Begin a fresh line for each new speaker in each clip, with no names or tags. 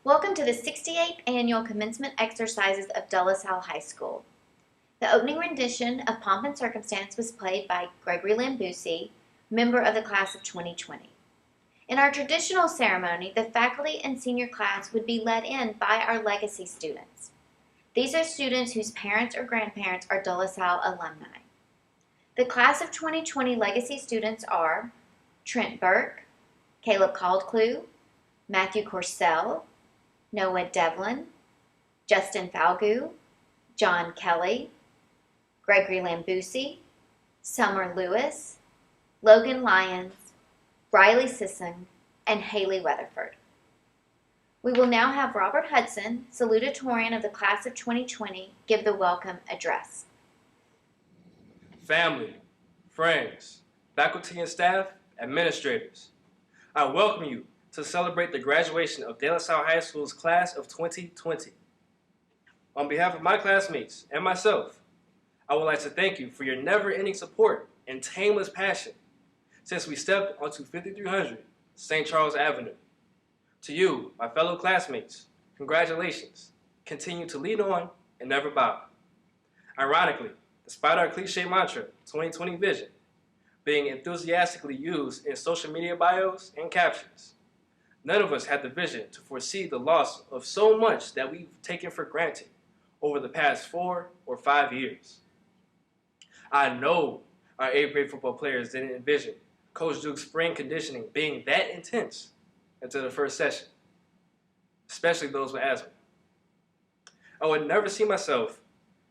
Welcome to the 68th Annual Commencement Exercises of Dulce High School. The opening rendition of Pomp and Circumstance was played by Gregory Lambusi, member of the class of 2020. In our traditional ceremony, the faculty and senior class would be led in by our legacy students. These are students whose parents or grandparents are Dulce alumni. The class of 2020 legacy students are Trent Burke, Caleb Caldcleugh, Matthew Corsell, Noah Devlin, Justin Falgoux, John Kelly, Gregory Lambusi, Summer Lewis, Logan Lyons, Riley Sisson, and Haley Weatherford. We will now have Robert Hudson, salutatorian of the class of 2020, give the welcome address.
Family, friends, faculty and staff, administrators, I welcome you to celebrate the graduation of De La Salle High School's class of 2020. On behalf of my classmates and myself, I would like to thank you for your never-ending support and tameless passion since we stepped onto 5300 St. Charles Avenue. To you, my fellow classmates, congratulations. Continue to lead on and never bow. Ironically, despite our cliche mantra, 2020 vision, being enthusiastically used in social media bios and captions, none of us had the vision to foresee the loss of so much that we've taken for granted over the past 4 or 5 years. I know our 8th grade football players didn't envision Coach Duke's spring conditioning being that intense until the first session, especially those with asthma. I would never see myself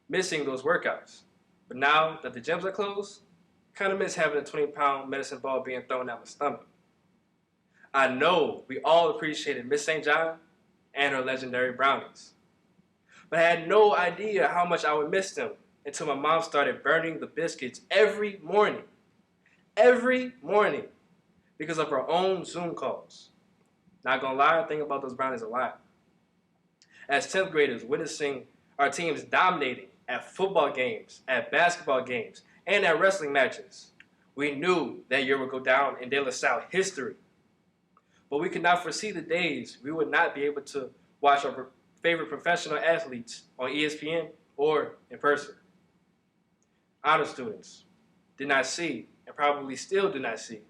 missing those workouts, but now that the gyms are closed, I kind of miss having a 20-pound medicine ball being thrown at my stomach. I know we all appreciated Miss St. John and her legendary brownies, but I had no idea how much I would miss them until my mom started burning the biscuits every morning, because of her own Zoom calls. Not gonna lie, I think about those brownies a lot. As 10th graders, witnessing our teams dominating at football games, at basketball games, and at wrestling matches, we knew that year would go down in De La Salle history. But we could not foresee the days we would not be able to watch our favorite professional athletes on ESPN or in person. Honor students did not see, and probably still do not see,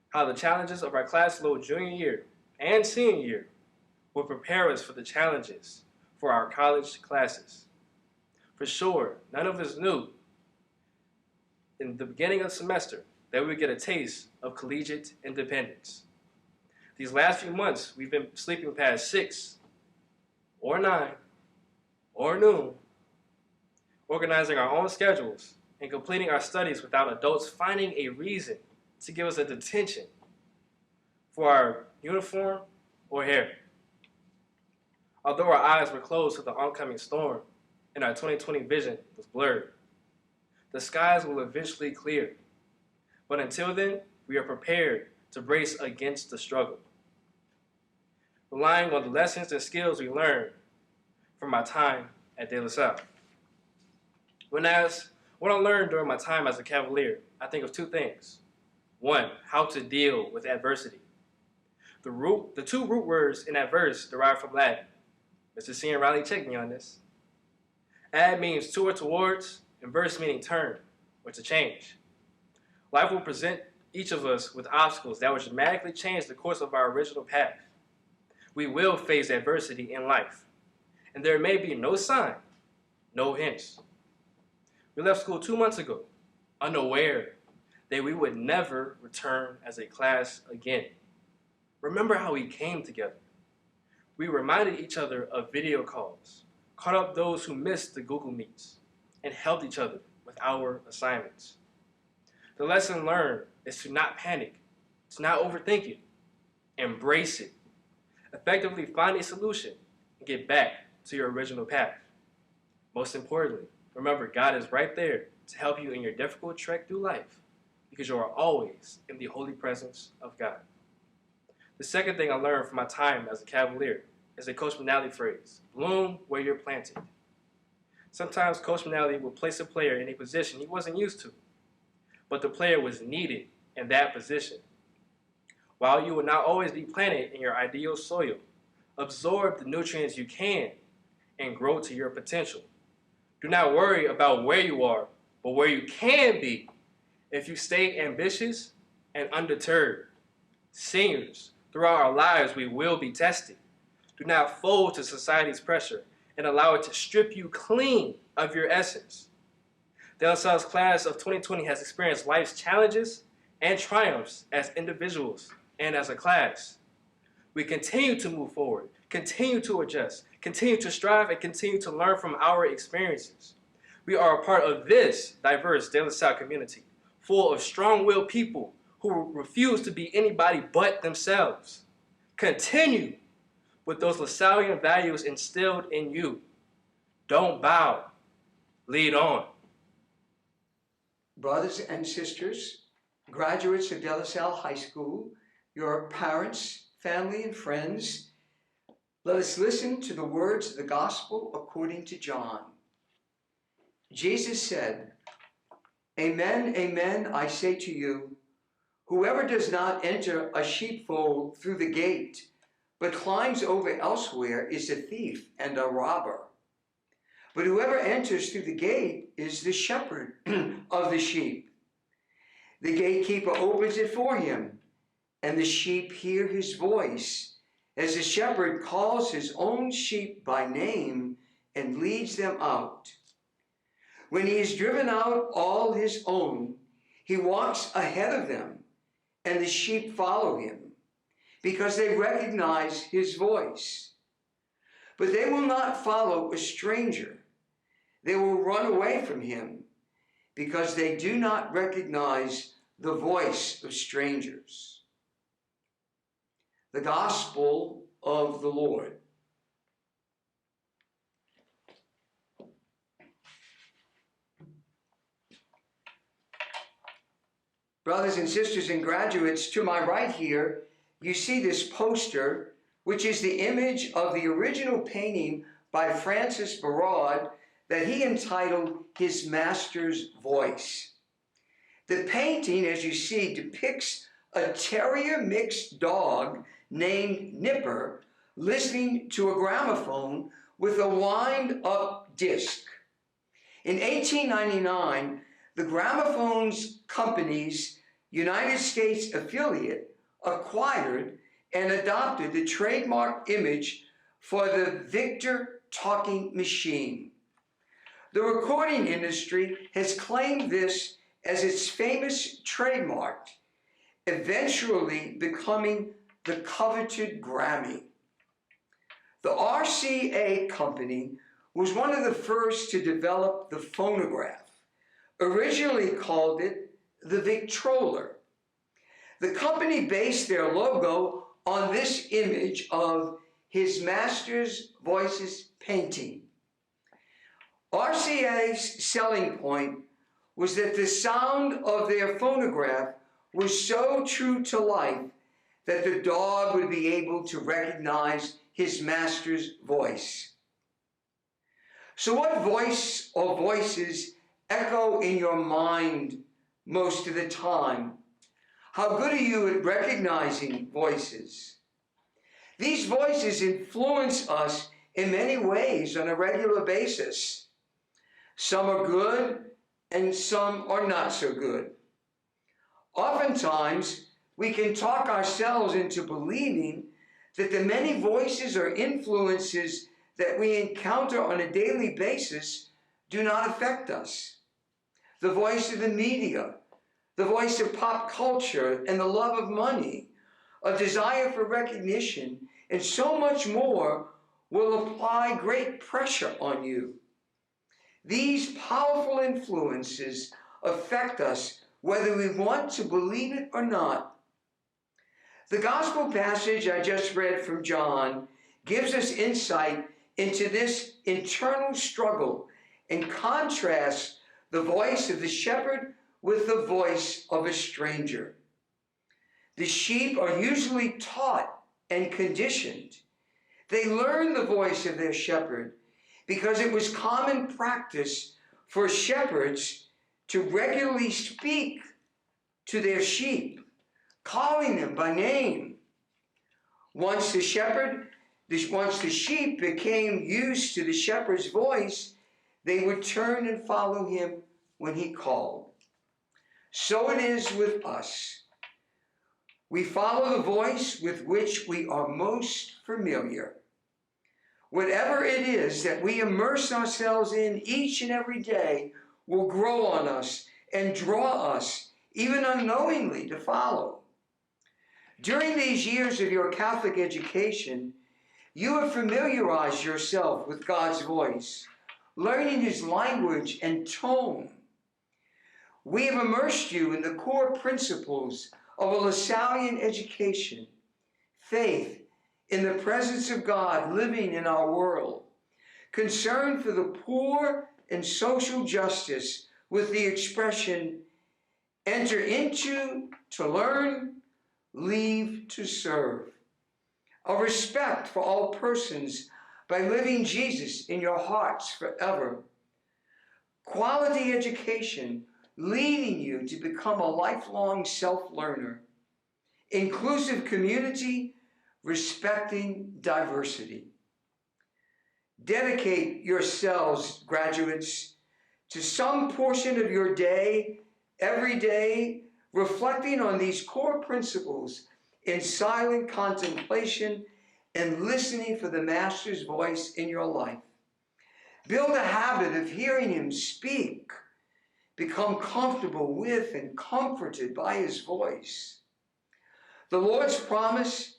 how the challenges of our class load junior year and senior year will prepare us for the challenges for our college classes. For sure, none of us knew in the beginning of the semester that we would get a taste of collegiate independence. These last few months, we've been sleeping past 6 or 9 or noon, organizing our own schedules and completing our studies without adults finding a reason to give us a detention for our uniform or hair. Although our eyes were closed to the oncoming storm and our 2020 vision was blurred, the skies will eventually clear. But until then, we are prepared to brace against the struggle, relying on the lessons and skills we learned from my time at De La Salle. When asked what I learned during my time as a Cavalier, I think of 2 things. 1, how to deal with adversity. The 2 root words in adverse derive from Latin. Mr. C and Riley checked me on this. Ad means to or towards, and verse meaning turn or to change. Life will present each of us with obstacles that will dramatically change the course of our original path. We will face adversity in life, and there may be no sign, no hints. We left school 2 months ago, unaware that we would never return as a class again. Remember how we came together. We reminded each other of video calls, caught up those who missed the Google Meets, and helped each other with our assignments. The lesson learned is to not panic, to not overthink it, embrace it, effectively find a solution, and get back to your original path. Most importantly, remember God is right there to help you in your difficult trek through life because you are always in the holy presence of God. The second thing I learned from my time as a Cavalier is a Coach Manali phrase, bloom where you're planted. Sometimes Coach Manali will place a player in a position he wasn't used to, but the player was needed in that position. While you will not always be planted in your ideal soil, Absorb the nutrients you can and grow to your potential. Do not worry about where you are, but where you can be if you stay ambitious and undeterred. Seniors, throughout our lives, we will be tested. Do not fold to society's pressure and allow it to strip you clean of your essence. De La Salle's class of 2020 has experienced life's challenges and triumphs as individuals and as a class. We continue to move forward, continue to adjust, continue to strive, and continue to learn from our experiences. We are a part of this diverse De La Salle community, full of strong-willed people who refuse to be anybody but themselves. Continue with those LaSallian values instilled in you. Don't bow, lead on.
Brothers and sisters, graduates of De La Salle High School, your parents, family, and friends, let us listen to the words of the gospel according to John. Jesus said, "Amen, amen, I say to you, whoever does not enter a sheepfold through the gate, but climbs over elsewhere is a thief and a robber. But whoever enters through the gate is the shepherd of the sheep. The gatekeeper opens it for him, and the sheep hear his voice, as the shepherd calls his own sheep by name and leads them out. When he has driven out all his own, he walks ahead of them, and the sheep follow him, because they recognize his voice. But they will not follow a stranger. They will run away from him, because they do not recognize the voice of strangers." The Gospel of the Lord. Brothers and sisters and graduates, to my right here, you see this poster, which is the image of the original painting by Francis Barraud that he entitled His Master's Voice. The painting, as you see, depicts a terrier mixed dog named Nipper listening to a gramophone with a wind-up disc. In 1899, the Gramophones Company's United States affiliate acquired and adopted the trademark image for the Victor talking machine. The recording industry has claimed this as its famous trademark, eventually becoming the coveted Grammy. The RCA company was one of the first to develop the phonograph, originally called it the Victrola. The company based their logo on this image of His Master's Voices painting. RCA's selling point was that the sound of their phonograph was so true to life that the dog would be able to recognize his master's voice. So what voice or voices echo in your mind most of the time? How good are you at recognizing voices? These voices influence us in many ways on a regular basis. Some are good and some are not so good. Oftentimes, we can talk ourselves into believing that the many voices or influences that we encounter on a daily basis do not affect us. The voice of the media, the voice of pop culture and the love of money, a desire for recognition, and so much more will apply great pressure on you. These powerful influences affect us whether we want to believe it or not. The gospel passage I just read from John gives us insight into this internal struggle and contrasts the voice of the shepherd with the voice of a stranger. The sheep are usually taught and conditioned. They learn the voice of their shepherd because it was common practice for shepherds to regularly speak to their sheep, calling them by name. Once the shepherd Once the sheep became used to the shepherd's voice, they would turn and follow him when he called. So it is with us. We follow the voice with which we are most familiar. Whatever it is that we immerse ourselves in each and every day will grow on us and draw us, even unknowingly, to follow. During these years of your Catholic education, you have familiarized yourself with God's voice, learning his language and tone. We have immersed you in the core principles of a Lassallean education, faith in the presence of God living in our world, concern for the poor and social justice with the expression, enter into to learn, leave to serve. A respect for all persons by living Jesus in your hearts forever. Quality education leading you to become a lifelong self-learner. Inclusive community respecting diversity. Dedicate yourselves, graduates, to some portion of your day, every day, reflecting on these core principles in silent contemplation and listening for the Master's voice in your life. Build a habit of hearing him speak. Become comfortable with and comforted by his voice. The Lord's promise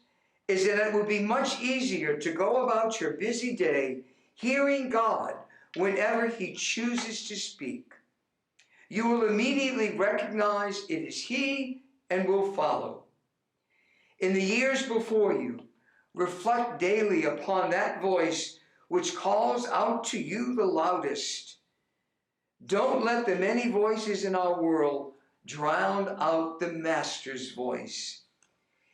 is that it will be much easier to go about your busy day hearing God whenever he chooses to speak. You will immediately recognize it is he and will follow. In the years before you, reflect daily upon that voice which calls out to you the loudest. Don't let the many voices in our world drown out the Master's voice.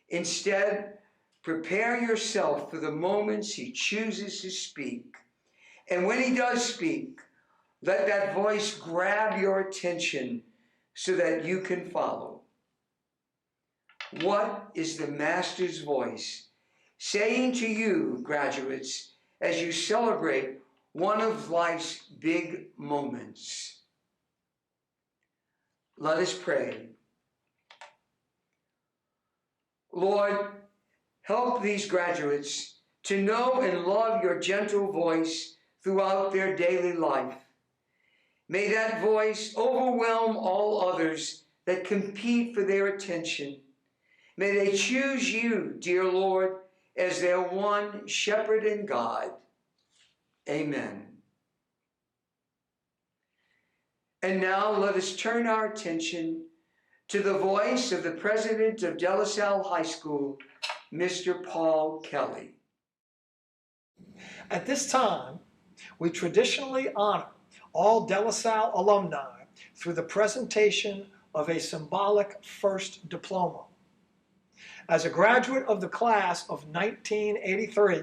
Instead, prepare yourself for the moments he chooses to speak. And when he does speak, let that voice grab your attention so that you can follow. What is the Master's voice saying to you, graduates, as you celebrate one of life's big moments? Let us pray. Lord, help these graduates to know and love your gentle voice throughout their daily life. May that voice overwhelm all others that compete for their attention. May they choose you, dear Lord, as their one shepherd and God. Amen. And now let us turn our attention to the voice of the president of De La Salle High School, Mr. Paul Kelly.
At this time, we traditionally honor all De La Salle alumni through the presentation of a symbolic first diploma. As a graduate of the class of 1983,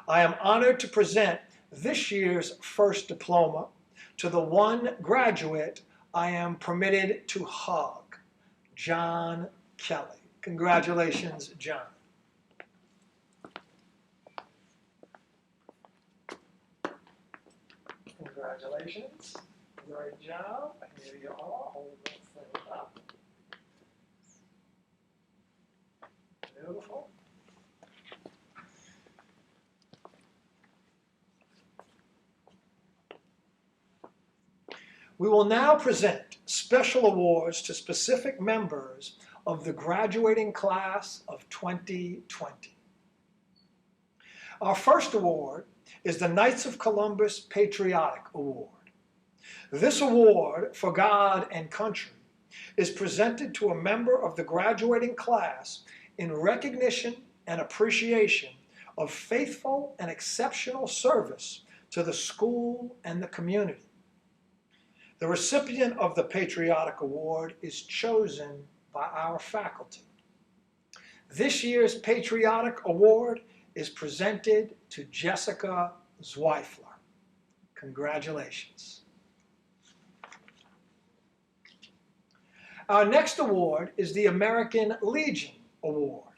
I am honored to present this year's first diploma to the one graduate I am permitted to hug, John Kelly. Congratulations, John. Congratulations. Great job. Here you are. Hold this thing up. Beautiful. We will now present special awards to specific members of the graduating class of 2020. Our first award is the Knights of Columbus Patriotic Award. This award for God and country is presented to a member of the graduating class in recognition and appreciation of faithful and exceptional service to the school and the community. The recipient of the Patriotic Award is chosen by our faculty. This year's Patriotic Award is presented to Jessica Zweifler. Congratulations. Our next award is the American Legion Award.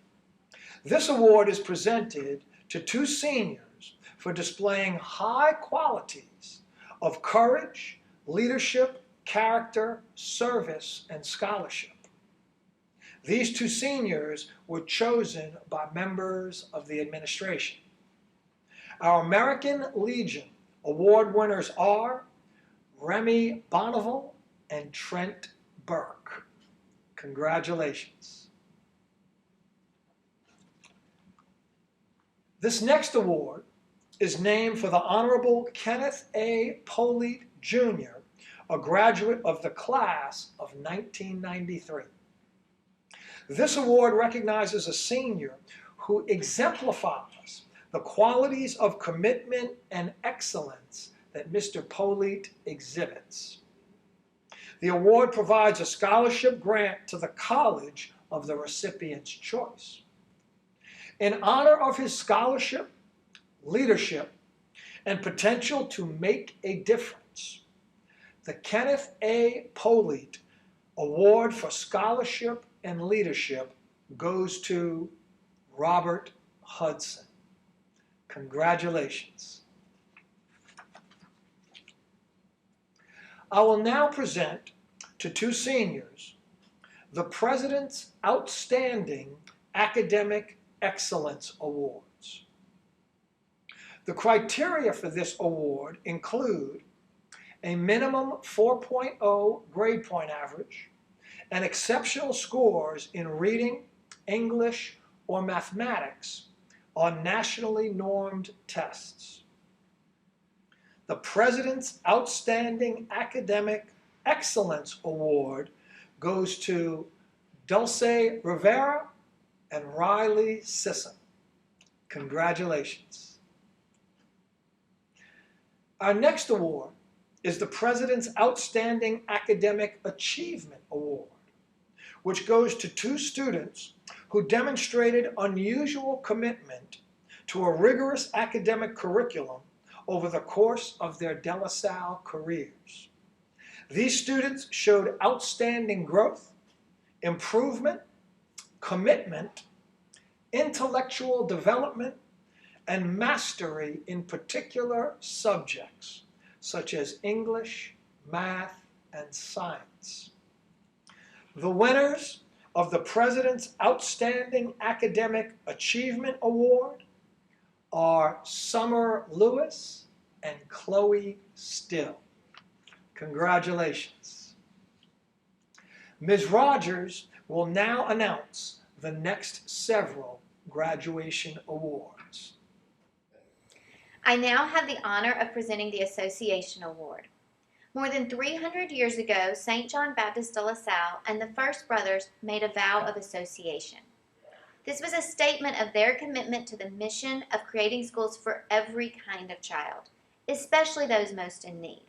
This award is presented to 2 seniors for displaying high qualities of courage, leadership, character, service, and scholarship. These 2 seniors were chosen by members of the administration. Our American Legion award winners are Remy Bonneville and Trent Burke. Congratulations. This next award is named for the Honorable Kenneth A. Poole, Jr., a graduate of the class of 1993. This award recognizes a senior who exemplifies the qualities of commitment and excellence that Mr. Poole exhibits. The award provides a scholarship grant to the college of the recipient's choice. In honor of his scholarship, leadership, and potential to make a difference, the Kenneth A. Poole Award for Scholarship and Leadership goes to Robert Hudson. Congratulations. I will now present to 2 seniors the President's Outstanding Academic Excellence Awards. The criteria for this award include a minimum 4.0 grade point average and exceptional scores in reading, English, or mathematics on nationally normed tests. The President's Outstanding Academic Excellence Award goes to Dulce Rivera and Riley Sisson. Congratulations. Our next award is the President's Outstanding Academic Achievement Award, which goes to 2 students who demonstrated unusual commitment to a rigorous academic curriculum over the course of their De La Salle careers. These students showed outstanding growth, improvement, commitment, intellectual development, and mastery in particular subjects, such as English, math, and science. The winners of the President's Outstanding Academic Achievement Award are Summer Lewis and Chloe Still. Congratulations. Ms. Rogers will now announce the next several graduation awards.
I now have the honor of presenting the Association Award. More than 300 years ago, St. John Baptist de La Salle and the First Brothers made a vow of association. This was a statement of their commitment to the mission of creating schools for every kind of child, especially those most in need.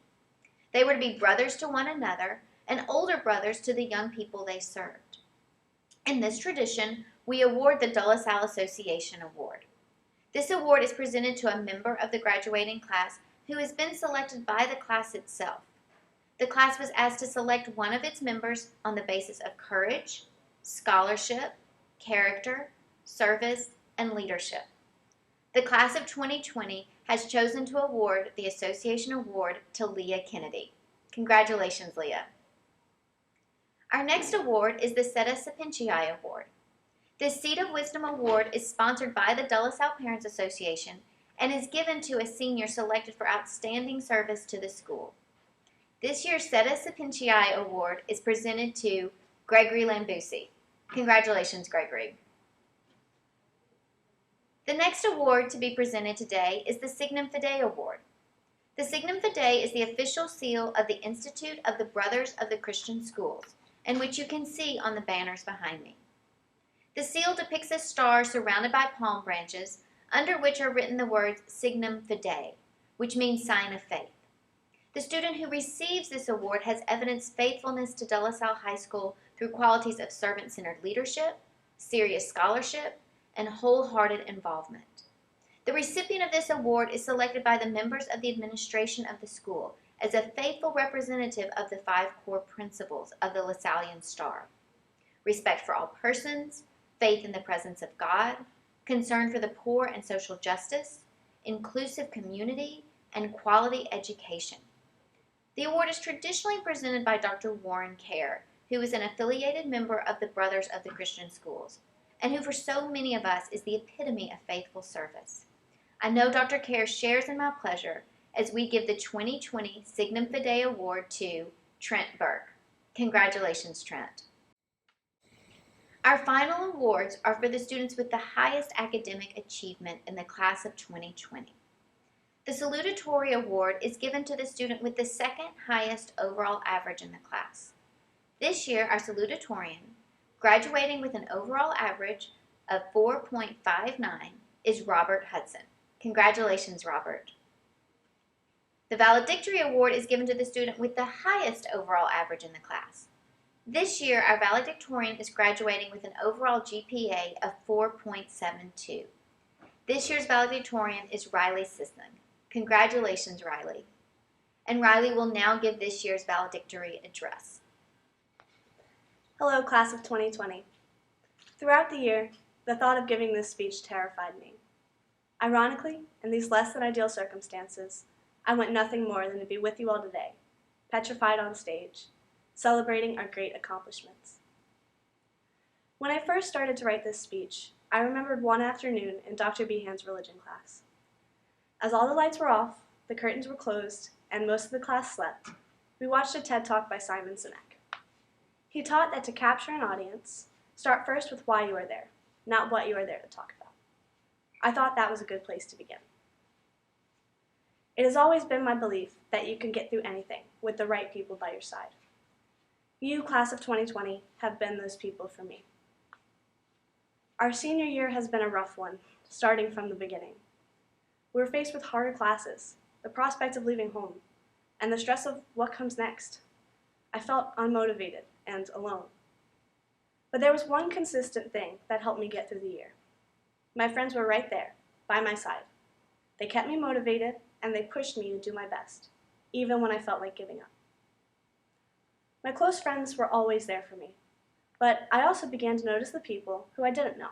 They were to be brothers to one another and older brothers to the young people they served. In this tradition, we award the De La Salle Association Award. This award is presented to a member of the graduating class who has been selected by the class itself. The class was asked to select one of its members on the basis of courage, scholarship, character, service, and leadership. The class of 2020 has chosen to award the Association Award to Leah Kennedy. Congratulations, Leah. Our next award is the Setta Sapientiae Award. This Seed of Wisdom Award is sponsored by the De La Salle Parents Association and is given to a senior selected for outstanding service to the school. This year's Setta Sapientiae Award is presented to Gregory Lambusi. Congratulations, Gregory. The next award to be presented today is the Signum Fidei Award. The Signum Fidei is the official seal of the Institute of the Brothers of the Christian Schools, and which you can see on the banners behind me. The seal depicts a star surrounded by palm branches, under which are written the words Signum Fidei, which means sign of faith. The student who receives this award has evidenced faithfulness to De La Salle High School through qualities of servant-centered leadership, serious scholarship, and wholehearted involvement. The recipient of this award is selected by the members of the administration of the school as a faithful representative of the 5 core principles of the LaSallian Star: respect for all persons, faith in the presence of God, concern for the poor and social justice, inclusive community, and quality education. The award is traditionally presented by Dr. Warren Kerr, who is an affiliated member of the Brothers of the Christian Schools, and who for so many of us is the epitome of faithful service. I know Dr. Kerr shares in my pleasure as we give the 2020 Signum Fidei Award to Trent Burke. Congratulations, Trent. Our final awards are for the students with the highest academic achievement in the class of 2020. The Salutatory Award is given to the student with the second highest overall average in the class. This year, our salutatorian, graduating with an overall average of 4.59, is Robert Hudson. Congratulations, Robert. The Valedictory Award is given to the student with the highest overall average in the class. This year, our valedictorian is graduating with an overall GPA of 4.72. This year's valedictorian is Riley Sisson. Congratulations, Riley. And Riley will now give this year's valedictory address.
Hello, class of 2020. Throughout the year, the thought of giving this speech terrified me. Ironically, in these less than ideal circumstances, I want nothing more than to be with you all today, petrified on stage, celebrating our great accomplishments. When I first started to write this speech, I remembered one afternoon in Dr. Behan's religion class. As all the lights were off, the curtains were closed, and most of the class slept, we watched a TED Talk by Simon Sinek. He taught that to capture an audience, start first with why you are there, not what you are there to talk about. I thought that was a good place to begin. It has always been my belief that you can get through anything with the right people by your side. You, class of 2020, have been those people for me. Our senior year has been a rough one, starting from the beginning. We were faced with harder classes, the prospect of leaving home, and the stress of what comes next. I felt unmotivated and alone. But there was one consistent thing that helped me get through the year. My friends were right there, by my side. They kept me motivated, and they pushed me to do my best, even when I felt like giving up. My close friends were always there for me, but I also began to notice the people who I didn't know.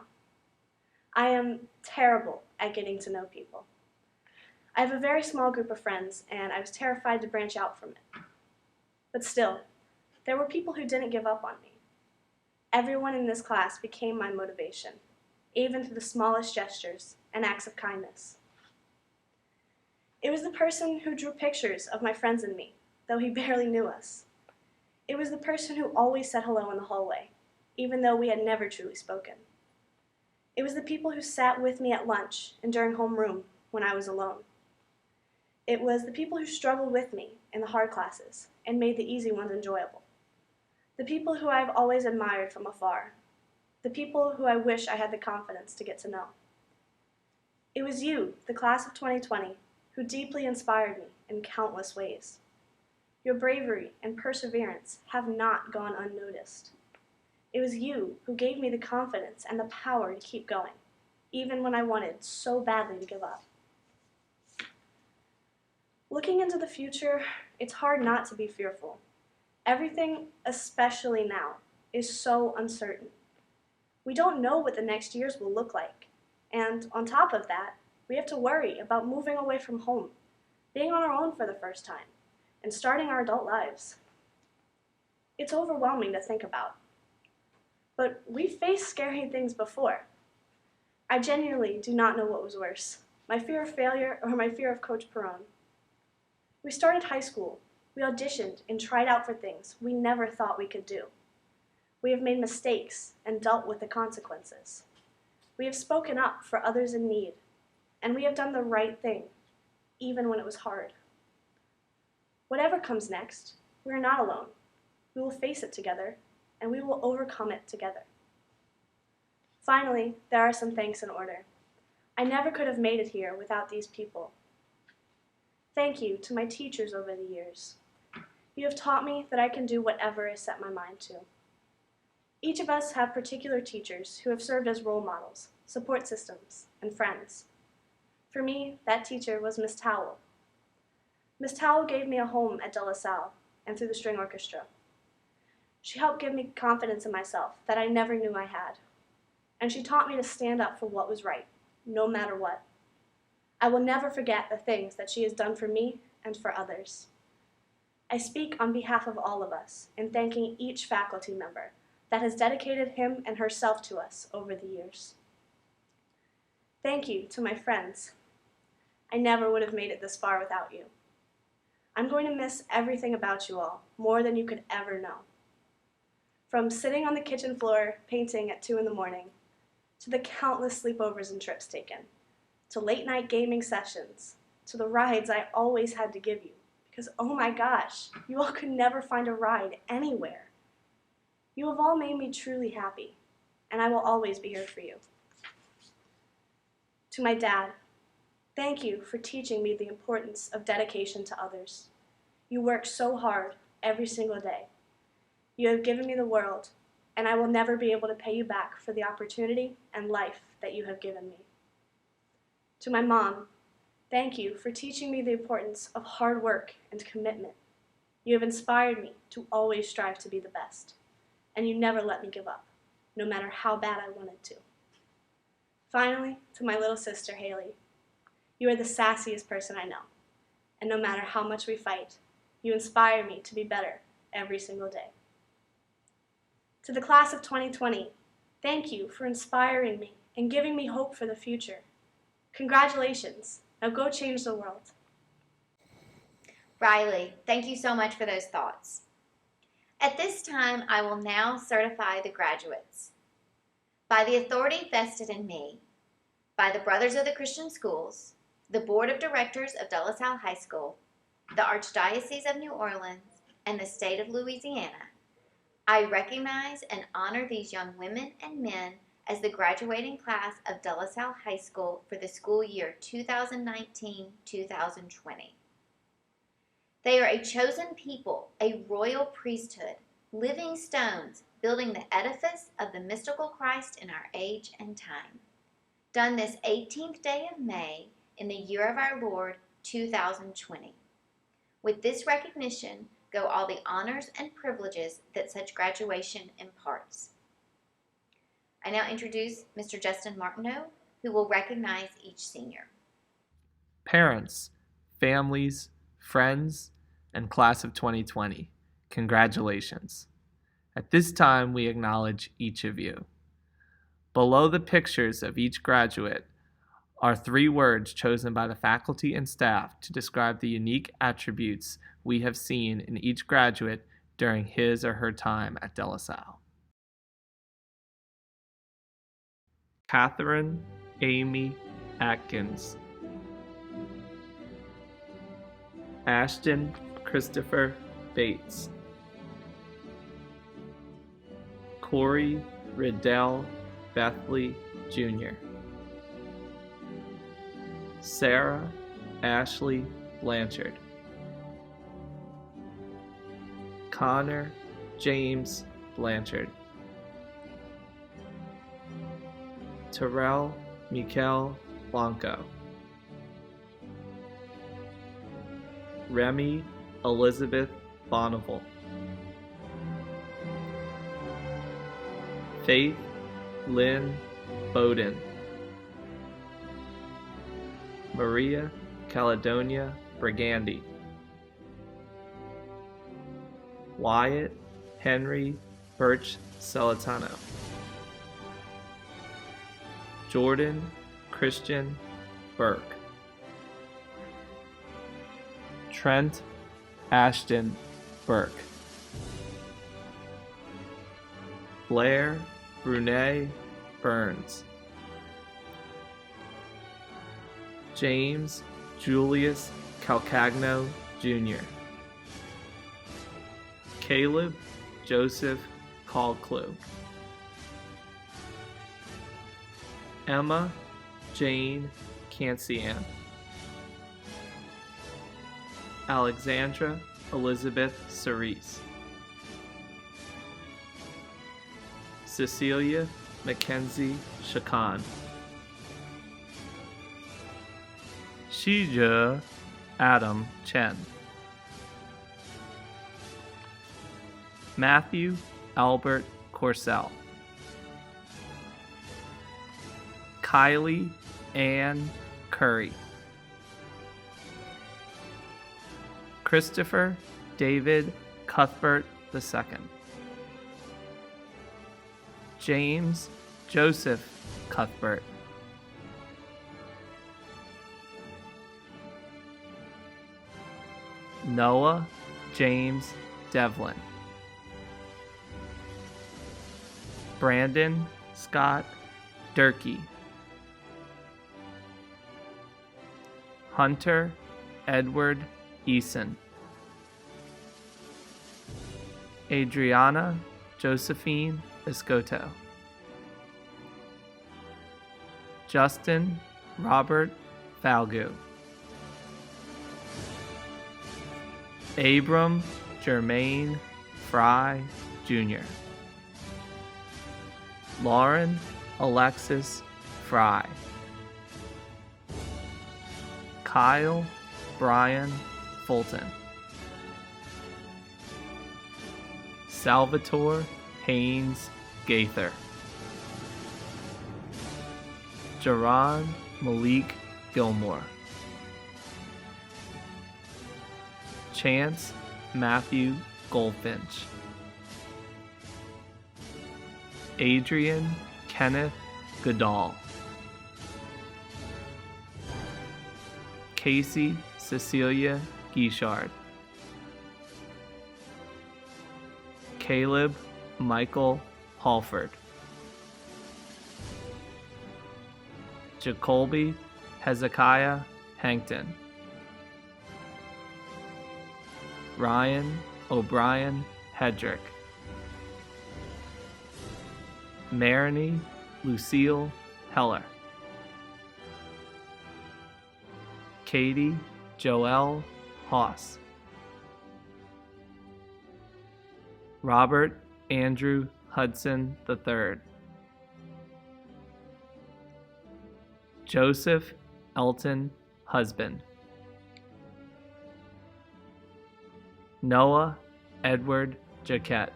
I am terrible at getting to know people. I have a very small group of friends, and I was terrified to branch out from it. But still, there were people who didn't give up on me. Everyone in this class became my motivation, even through the smallest gestures and acts of kindness. It was the person who drew pictures of my friends and me, though he barely knew us. It was the person who always said hello in the hallway, even though we had never truly spoken. It was the people who sat with me at lunch and during homeroom when I was alone. It was the people who struggled with me in the hard classes and made the easy ones enjoyable. The people who I have always admired from afar. The people who I wish I had the confidence to get to know. It was you, the class of 2020, who deeply inspired me in countless ways. Your bravery and perseverance have not gone unnoticed. It was you who gave me the confidence and the power to keep going, even when I wanted so badly to give up. Looking into the future, it's hard not to be fearful. Everything, especially now, is so uncertain. We don't know what the next years will look like, and on top of that, we have to worry about moving away from home, being on our own for the first time, and starting our adult lives. It's overwhelming to think about. But we've faced scary things before. I genuinely do not know what was worse, my fear of failure or my fear of Coach Perron. We started high school. We auditioned and tried out for things we never thought we could do. We have made mistakes and dealt with the consequences. We have spoken up for others in need, and we have done the right thing, even when it was hard. Whatever comes next, we are not alone. We will face it together, and we will overcome it together. Finally, there are some thanks in order. I never could have made it here without these people. Thank you to my teachers over the years. You have taught me that I can do whatever I set my mind to. Each of us have particular teachers who have served as role models, support systems, and friends. For me, that teacher was Miss Towell. Miss Towell gave me a home at De La Salle and through the string orchestra. She helped give me confidence in myself that I never knew I had. and she taught me to stand up for what was right, no matter what. I will never forget the things that she has done for me and for others. I speak on behalf of all of us in thanking each faculty member that has dedicated him and herself to us over the years. Thank you to my friends. I never would have made it this far without you. I'm going to miss everything about you all, more than you could ever know. From sitting on the kitchen floor painting at 2 a.m, to the countless sleepovers and trips taken, to late night gaming sessions, to the rides I always had to give you, because oh my gosh, you all could never find a ride anywhere. You have all made me truly happy, and I will always be here for you. To my dad, thank you for teaching me the importance of dedication to others. You work so hard every single day. You have given me the world, and I will never be able to pay you back for the opportunity and life that you have given me. To my mom, thank you for teaching me the importance of hard work and commitment. You have inspired me to always strive to be the best, and you never let me give up, no matter how bad I wanted to. Finally, to my little sister, Haley, you are the sassiest person I know, and no matter how much we fight, you inspire me to be better every single day. To the class of 2020, thank you for inspiring me and giving me hope for the future. Congratulations. Now go change the world.
Riley, thank you so much for those thoughts. At this time, I will now certify the graduates. By the authority vested in me, by the Brothers of the Christian Schools, the Board of Directors of Dulce High School, the Archdiocese of New Orleans, and the State of Louisiana, I recognize and honor these young women and men as the graduating class of Dulce High School for the school year 2019-2020. They are a chosen people, a royal priesthood, living stones building the edifice of the mystical Christ in our age and time. Done this 18th day of May in the year of our Lord, 2020. With this recognition go all the honors and privileges that such graduation imparts. I now introduce Mr. Justin Martineau, who will recognize each senior.
Parents, families, friends, and class of 2020, congratulations. At this time, we acknowledge each of you. Below the pictures of each graduate are 3 words chosen by the faculty and staff to describe the unique attributes we have seen in each graduate during his or her time at De La Salle. Catherine Amy Atkins. Ashton Christopher Bates. Corey Riddell Bethley Jr. Sarah Ashley Blanchard. Connor James Blanchard. Terrell Mikel Blanco. Remy Elizabeth Bonneville. Faith Lynn Bowden. Maria Caledonia Brigandy. Wyatt Henry Birch Celentano. Jordan Christian Burke. Trent Ashton Burke. Blair Brunet Burns. James Julius Calcagno Jr. Caleb Joseph Caldclew. Emma Jane Cancian. Alexandra Elizabeth Cerise. Cecilia Mackenzie Shakan. Shija Adam Chen. Matthew Albert Corsell. Kylie Ann Curry. Christopher David Cuthbert II. James Joseph Cuthbert. Noah James Devlin. Brandon Scott Durkee. Hunter Edward Eason. Adriana Josephine Escoto. Justin Robert Falgu. Abram Jermaine Frye Jr. Lauren Alexis Frye. Kyle Brian Fulton. Salvatore Haynes Gaither. Jharon Malik Gilmore. Chance Matthew Goldfinch. Adrian Kenneth Goodall. Casey Cecilia Guichard. Caleb Michael Hallford. Jacoby Hezekiah Hankton. Ryan O'Brien Hedrick. Marini Lucille Heller. Katie Joelle Haas. Robert Andrew Hudson III. Joseph Elton Husband. Noah Edward Jaquette.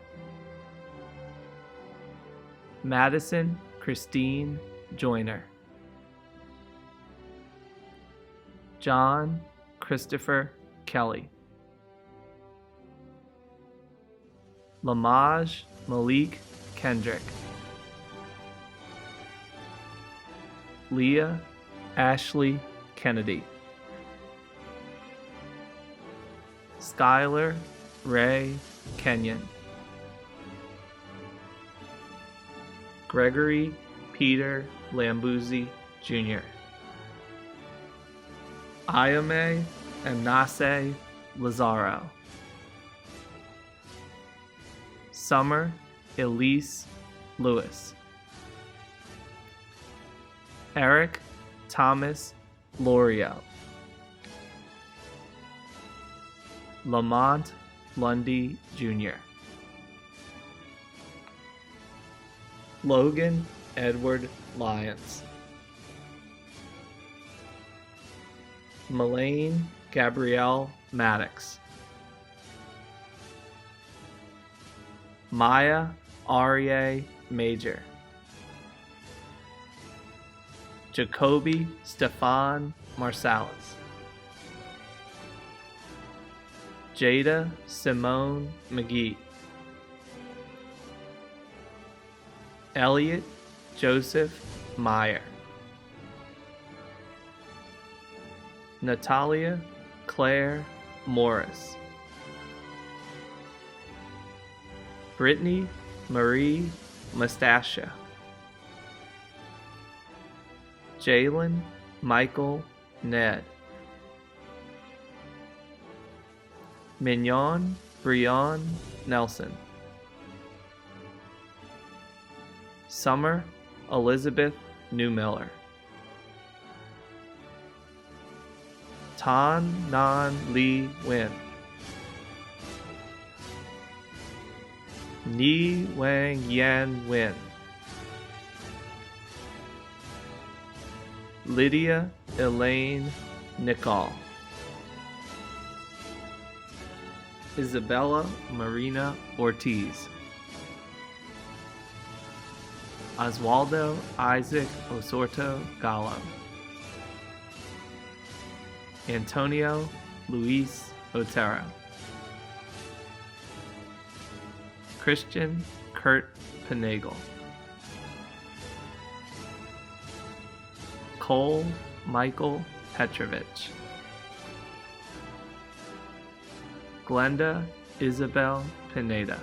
Madison Christine Joyner. John Christopher Kelly. Lamaj Malik Kendrick. Leah Ashley Kennedy. Skylar Ray Kenyon. Gregory Peter Lambuzzi Jr. Ayame Anase Lazaro. Summer Elise Lewis. Eric Thomas Lorio. Lamont Lundy Jr. Logan Edward Lyons. Melaine Gabrielle Maddox. Maya Arie Major. Jacoby Stefan Marsalis. Jada Simone McGee. Elliot Joseph Meyer. Natalia Claire Morris. Brittany Marie Mustasha. Jalen Michael Ned. Mignon Brian Nelson. Summer Elizabeth Newmiller. Tan Nan Lee Win. Ni Wang Yan Win. Lydia Elaine Nicole. Isabella Marina Ortiz. Oswaldo Isaac Osorto Gallo, Antonio Luis Otero, Christian Kurt Pinegal, Cole Michael Petrovich, Glenda Isabel Pineda,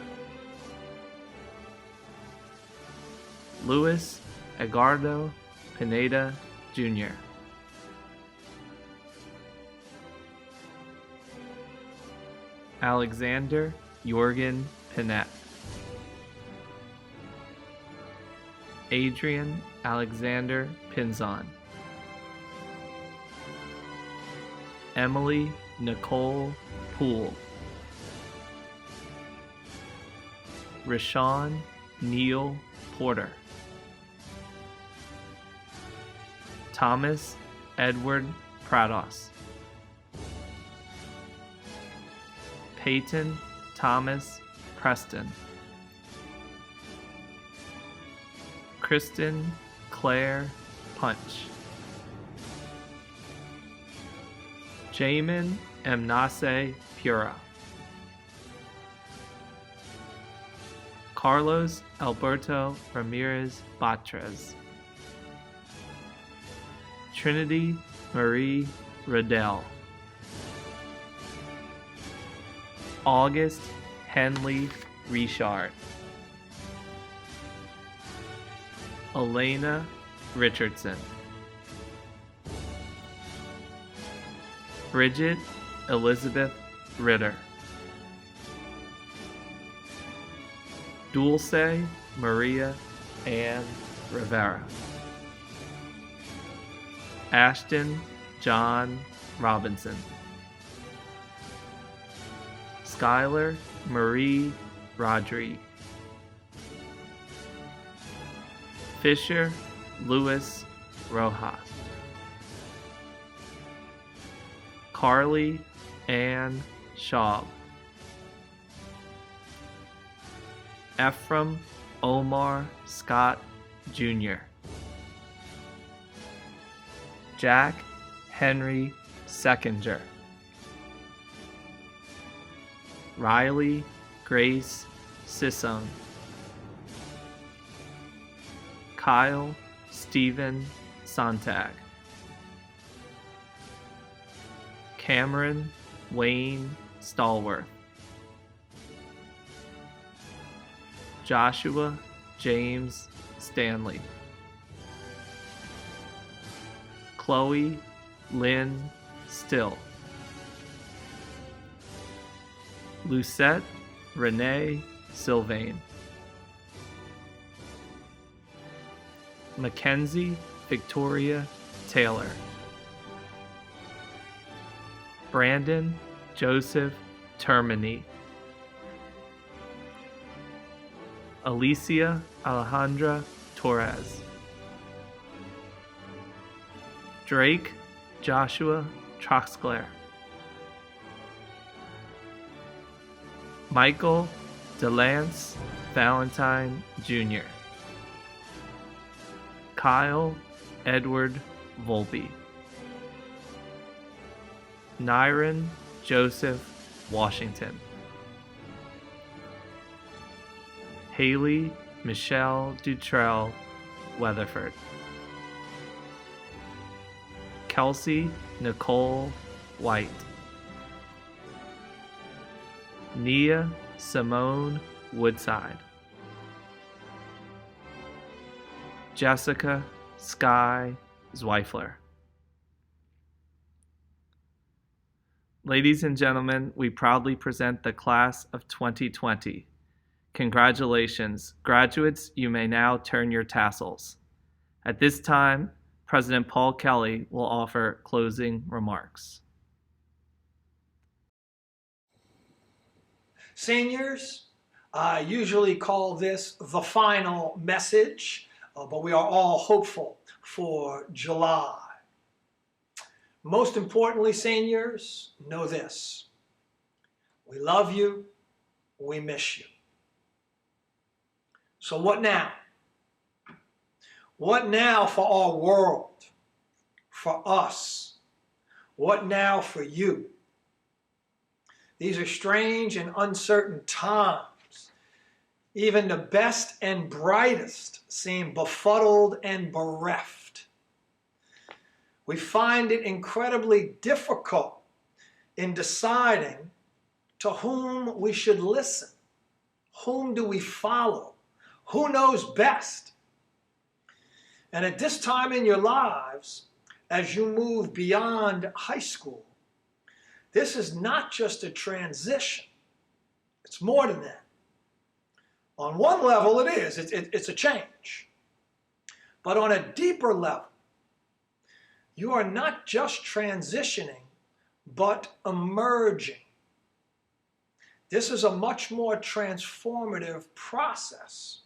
Luis Edgardo Pineda Jr., Alexander Jorgen Pinette, Adrian Alexander Pinzon, Emily Nicole Poole, Richon Neel Porter, Thomas Edward Prados, Peyton Thomas Preston, Kristen Claire Punch, Jamin Mnase Pura, Carlos Alberto Ramirez Batres, Trinity Marie Riddell, August Henley Richard, Elena Richardson, Bridget Elizabeth Ritter, Dulce Maria Ann Rivera, Ashton John Robinson, Skylar Marie Rodriguez, Fisher Louis Rojas, Carly Ann Schaub, Ephraim Omar Scott Jr., Jack Henry Seckinger, Riley Grace Sisson, Kyle Stephen Sontag, Cameron Wayne Stallworth, Joshua James Stanley, Chloe Lynn Still, Lucette Renee Sylvain, Mackenzie Victoria Taylor, Brandon Joseph Termini, Alicia Alejandra Torres, Drake Joshua Troxclair, Michael DeLance Valentine Jr., Kyle Edward Volpe, Nyron Joseph Washington, Haley Michelle Dutrell Weatherford, Kelsey Nicole White, Nia Simone Woodside, Jessica Sky Zweifler. Ladies and gentlemen, we proudly present the class of 2020. Congratulations. Graduates, you may now turn your tassels. At this time, President Paul Kelly will offer closing remarks.
Seniors, I usually call this the final message, but we are all hopeful for July. Most importantly, seniors, know this: we love you, we miss you. So what now? What now for our world? For us? What now for you? These are strange and uncertain times. Even the best and brightest seem befuddled and bereft. We find it incredibly difficult in deciding to whom we should listen. Whom do we follow? Who knows best? And at this time in your lives, as you move beyond high school, this is not just a transition. It's more than that. On one level, it is. It's a change. But on a deeper level, you are not just transitioning, but emerging. This is a much more transformative process.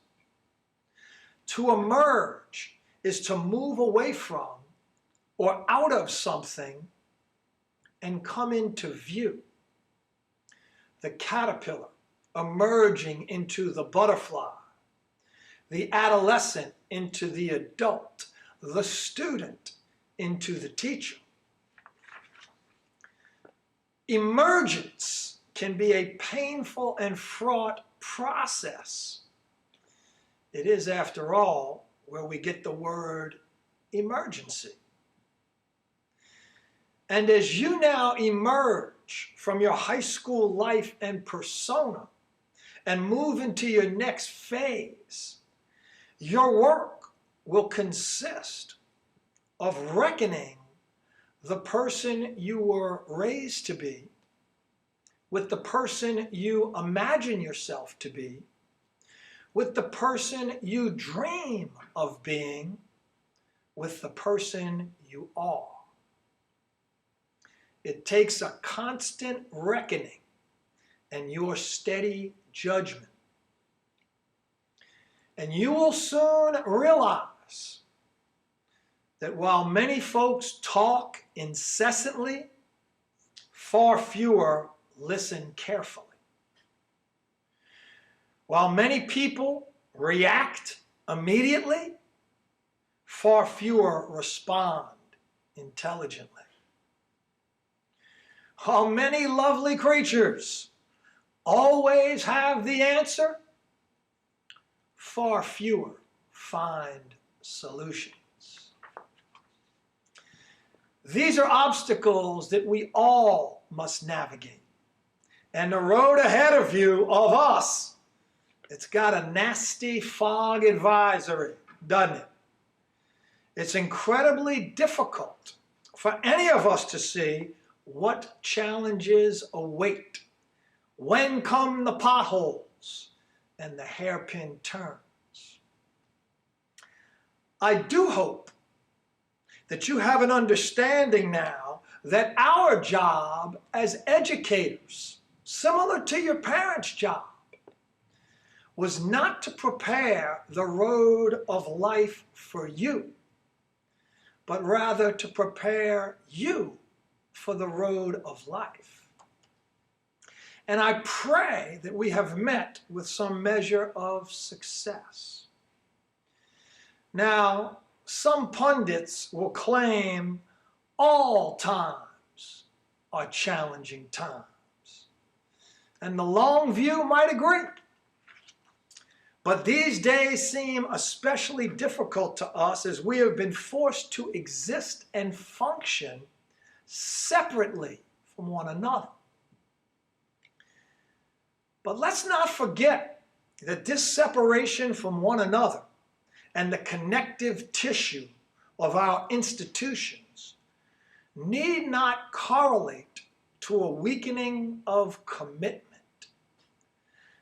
To emerge is to move away from or out of something and come into view. The caterpillar emerging into the butterfly, the adolescent into the adult, the student into the teacher. Emergence can be a painful and fraught process. It is, after all, where we get the word emergency. And as you now emerge from your high school life and persona and move into your next phase, your work will consist of reckoning the person you were raised to be with the person you imagine yourself to be, with the person you dream of being, with the person you are. It takes a constant reckoning and your steady judgment. And you will soon realize that while many folks talk incessantly, far fewer listen carefully. While many people react immediately, far fewer respond intelligently. While many lovely creatures always have the answer, far fewer find solutions. These are obstacles that we all must navigate. And the road ahead of you, of us, it's got a nasty fog advisory, doesn't it? It's incredibly difficult for any of us to see what challenges await. When come the potholes and the hairpin turns? I do hope that you have an understanding now that our job as educators, similar to your parents' job, was not to prepare the road of life for you, but rather to prepare you for the road of life. And I pray that we have met with some measure of success. Now, some pundits will claim all times are challenging times. And the long view might agree. But these days seem especially difficult to us as we have been forced to exist and function separately from one another. But let's not forget that this separation from one another and the connective tissue of our institutions need not correlate to a weakening of commitment,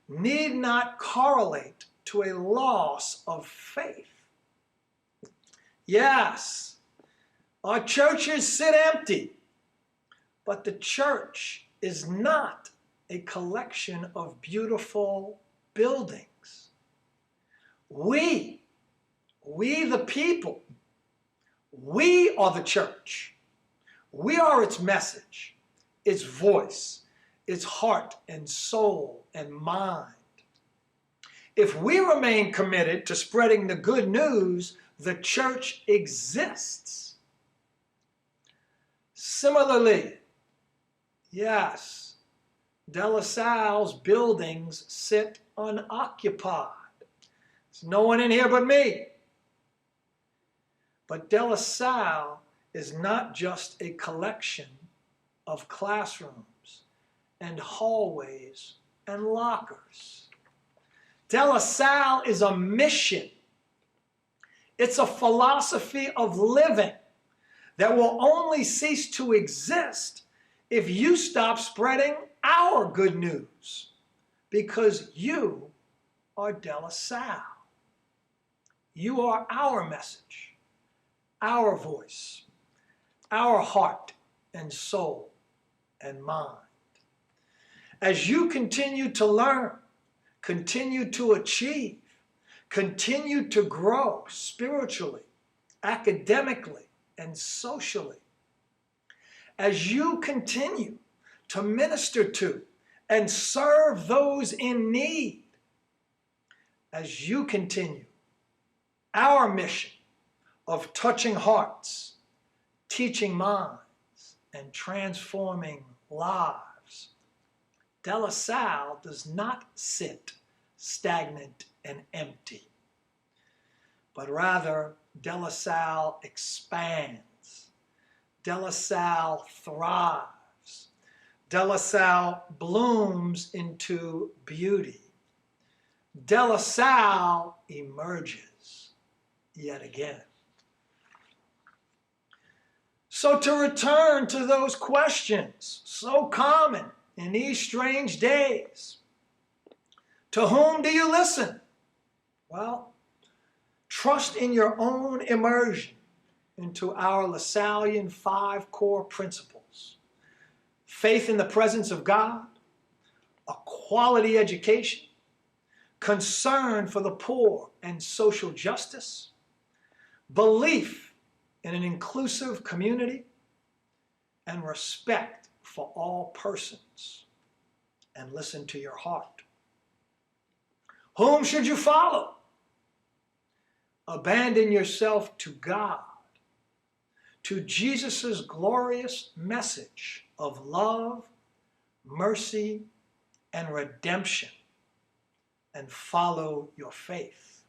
need not correlate to a loss of faith. Yes, our churches sit empty, but the church is not a collection of beautiful buildings. We the people, we are the church. We are its message, its voice, its heart and soul and mind. If we remain committed to spreading the good news, the church exists. Similarly, yes, De La Salle's buildings sit unoccupied. There's no one in here but me. But De La Salle is not just a collection of classrooms and hallways and lockers. De La Salle is a mission. It's a philosophy of living that will only cease to exist if you stop spreading our good news, because you are De La Salle. You are our message, our voice, our heart and soul and mind. As you continue to learn, continue to achieve, continue to grow spiritually, academically, and socially, as you continue to minister to and serve those in need, as you continue our mission of touching hearts, teaching minds, and transforming lives, De La Salle does not sit stagnant and empty, but rather De La Salle expands. De La Salle thrives. De La Salle blooms into beauty. De La Salle emerges yet again. So to return to those questions so common in these strange days, to whom do you listen? Well, trust in your own immersion into our Lasallian 5 core principles: faith in the presence of God, a quality education, concern for the poor and social justice, belief in an inclusive community, and respect for all persons. And listen to your heart. Whom should you follow? Abandon yourself to God, to Jesus' glorious message of love, mercy, and redemption, and follow your faith.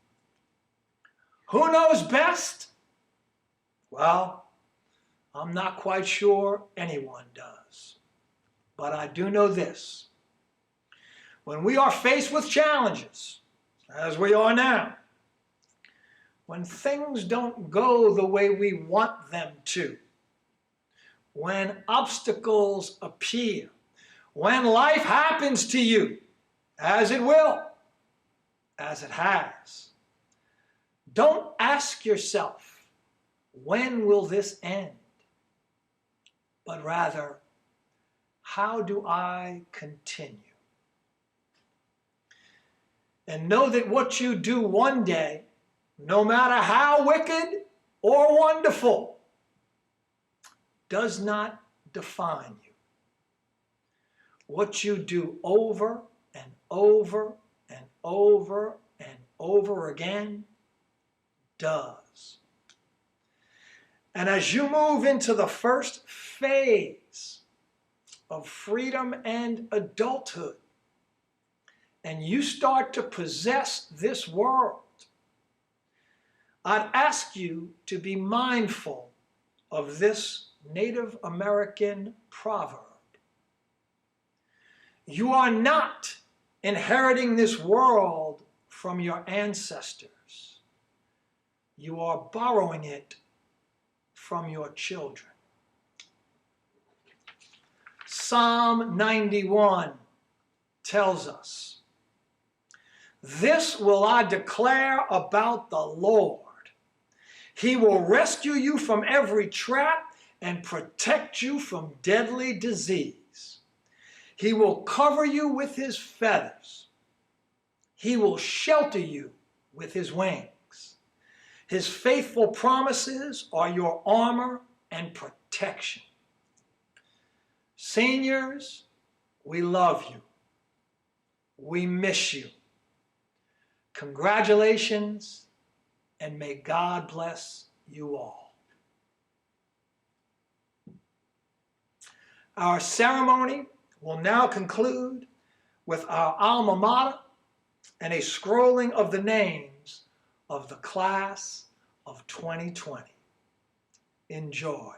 Who knows best? Well, I'm not quite sure anyone does. But I do know this: when we are faced with challenges, as we are now, when things don't go the way we want them to, when obstacles appear, when life happens to you, as it will, as it has, don't ask yourself, when will this end? But rather, how do I continue? And know that what you do one day, no matter how wicked or wonderful, does not define you. What you do over and over and over and over again does. And as you move into the first phase of freedom and adulthood, and you start to possess this world, I'd ask you to be mindful of this Native American proverb. You are not inheriting this world from your ancestors. You are borrowing it from your children. Psalm 91 tells us, "This will I declare about the Lord. He will rescue you from every trap and protect you from deadly disease. He will cover you with his feathers. He will shelter you with his wings. His faithful promises are your armor and protection." Seniors, we love you. We miss you. Congratulations and may God bless you all. Our ceremony will now conclude with our alma mater and a scrolling of the names of the class of 2020. Enjoy.